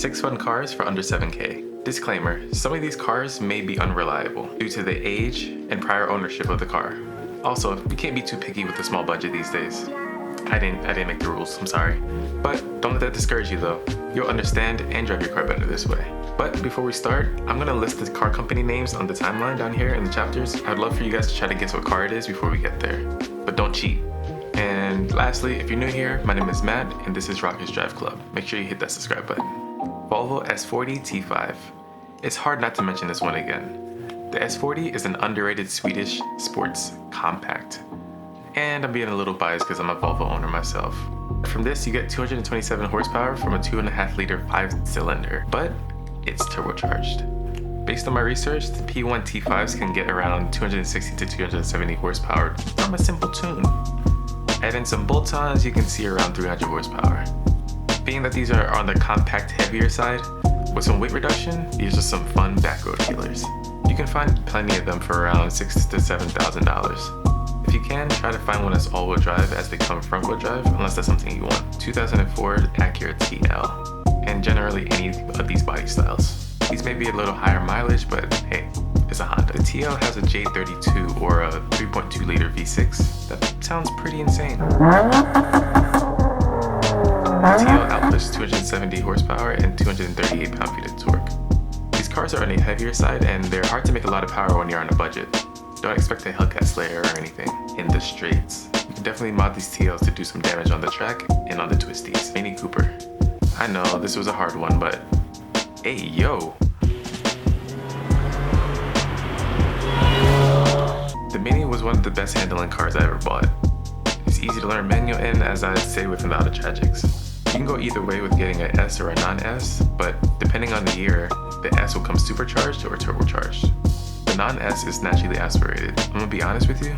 6 fun cars for under 7K. Disclaimer, some of these cars may be unreliable due to the age and prior ownership of the car. Also, you can't be too picky with a small budget these days. I didn't make the rules, I'm sorry. But don't let that discourage you though. You'll understand and drive your car better this way. But before we start, I'm gonna list the car company names on the timeline down here in the chapters. I'd love for you guys to try to guess what car it is before we get there. But don't cheat. And lastly, if you're new here, my name is Matt and this is Rockers Drive Club. Make sure you hit that subscribe button. Volvo S40 T5. It's hard not to mention this one again. The S40 is an underrated Swedish sports compact. And I'm being a little biased because I'm a Volvo owner myself. From this, you get 227 horsepower from a 2.5 liter 5-cylinder, but it's turbocharged. Based on my research, the P1 T5s can get around 260 to 270 horsepower from a simple tune. Add in some bolt-ons, you can see around 300 horsepower. Being that these are on the compact heavier side, with some weight reduction, these are some fun backroad killers. You can find plenty of them for around $6,000 to $7,000. If you can, try to find one that's all-wheel drive as they come front-wheel drive, unless that's something you want. 2004 Acura TL, and generally any of these body styles. These may be a little higher mileage, but hey, it's a Honda. The TL has a J32 or a 3.2 liter V6. That sounds pretty insane. The TL outputs 270 horsepower and 238 pound-feet of torque. These cars are on the heavier side and they're hard to make a lot of power when you're on a budget. Don't expect a Hellcat Slayer or anything in the straights. You can definitely mod these TLs to do some damage on the track and on the twisties. Mini Cooper. I know this was a hard one, but hey yo! The Mini was one of the best handling cars I ever bought. It's easy to learn manual in, as I'd say with the auto tragics. You can go either way with getting an S or a non-S, but depending on the year, the S will come supercharged or turbocharged. The non-S is naturally aspirated. I'm gonna be honest with you,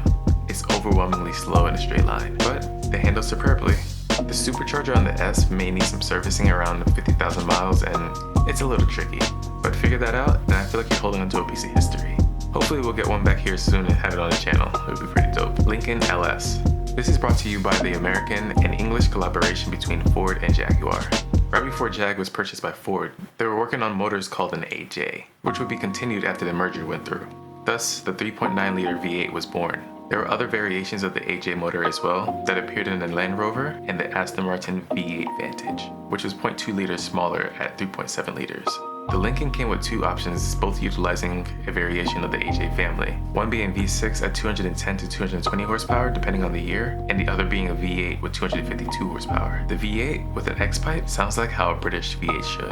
it's overwhelmingly slow in a straight line, but they handle superbly. The supercharger on the S may need some servicing around 50,000 miles and it's a little tricky, but figure that out and I feel like you're holding onto a piece of history. Hopefully we'll get one back here soon and have it on the channel. It would be pretty dope. Lincoln LS. This is brought to you by the American and English collaboration between Ford and Jaguar. Right before Jag was purchased by Ford, they were working on motors called an AJ, which would be continued after the merger went through. Thus, the 3.9 liter V8 was born. There were other variations of the AJ motor as well that appeared in the Land Rover and the Aston Martin V8 Vantage, which was 0.2 liters smaller at 3.7 liters. The Lincoln came with two options, both utilizing a variation of the AJ family, one being V6 at 210 to 220 horsepower depending on the year, and the other being a V8 with 252 horsepower. The V8 with an X-pipe sounds like how a British V8 should.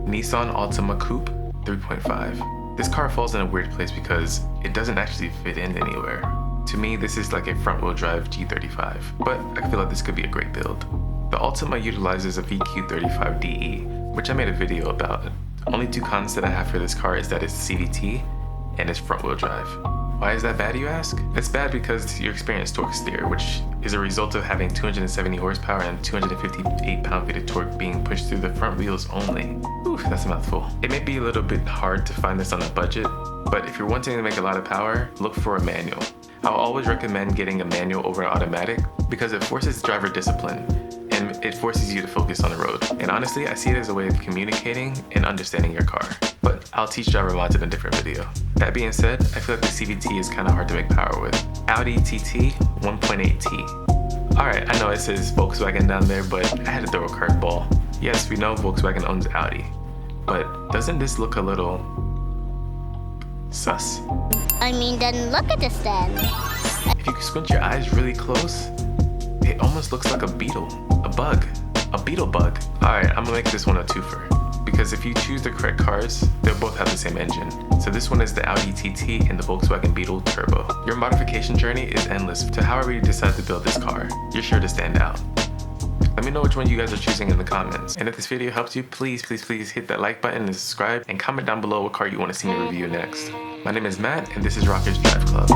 Nissan Altima Coupe 3.5. This car falls in a weird place because it doesn't actually fit in anywhere. To me, this is like a front-wheel drive G35, but I feel like this could be a great build. The Altima utilizes a VQ35DE, which I made a video about. Only two cons that I have for this car is that it's CVT and it's front-wheel drive. Why is that bad, you ask? It's bad because you experience torque steer, which is a result of having 270 horsepower and 258 pound-feet of torque being pushed through the front wheels only. Oof, that's a mouthful. It may be a little bit hard to find this on a budget, but if you're wanting to make a lot of power, look for a manual. I'll always recommend getting a manual over an automatic because it forces driver discipline and it forces you to focus on the road. And honestly, I see it as a way of communicating and understanding your car. But I'll teach driver mods in a different video. That being said, I feel like the CVT is kind of hard to make power with. Audi TT 1.8T. Alright, I know it says Volkswagen down there, but I had to throw a curveball. Yes, we know Volkswagen owns Audi, but doesn't this look a little sus? I mean, then look at this then. If you squint your eyes really close, it almost looks like a beetle, a bug, a beetle bug. Alright, I'm gonna make this one a twofer, because if you choose the correct cars, they'll both have the same engine. So this one is the Audi TT and the Volkswagen Beetle Turbo. Your modification journey is endless to however you decide to build this car. You're sure to stand out. Let me know which one you guys are choosing in the comments. And if this video helped you, please hit that like button and subscribe, and comment down below what car you want to see me review next. My name is Matt, and this is Rockers Drive Club.